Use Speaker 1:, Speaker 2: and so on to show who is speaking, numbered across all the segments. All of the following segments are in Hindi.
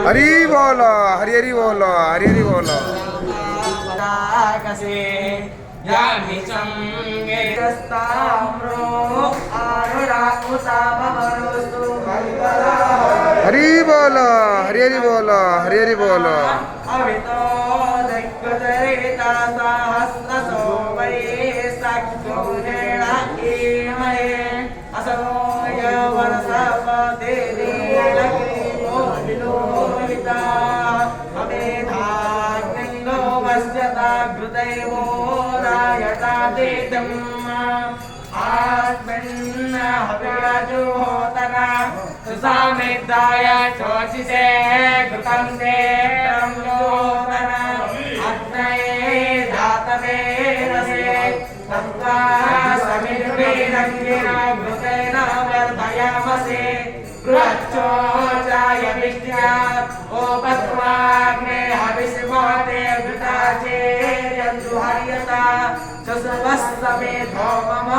Speaker 1: हरी बोलो हरी हरी बोलो हरी हरी बोलो हरी बोलो हरी हरी बोलो हरी हरी बोलो
Speaker 2: सुसामिद्धाय चोषिषे घृतं देवं योतना अग्नये धातवे रसे तत्त्वा समिर्वेदङ्गिना घृतेन वर्धयामसे बृहच्चोचाय विष्ण्यात् ओपत्वाग्ने हविष्मते घृताचेर्यन्तु हर्यता चसुवस्तमे धौमम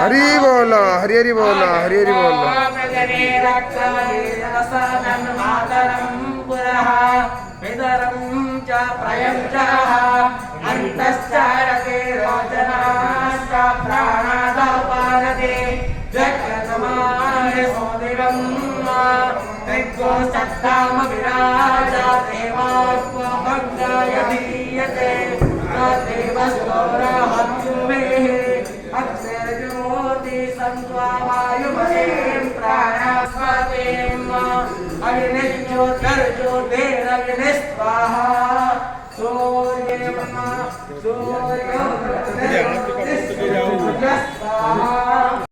Speaker 1: हरी बोलो हरी हरी बोलो हरी हरी बोलो
Speaker 2: सूर्य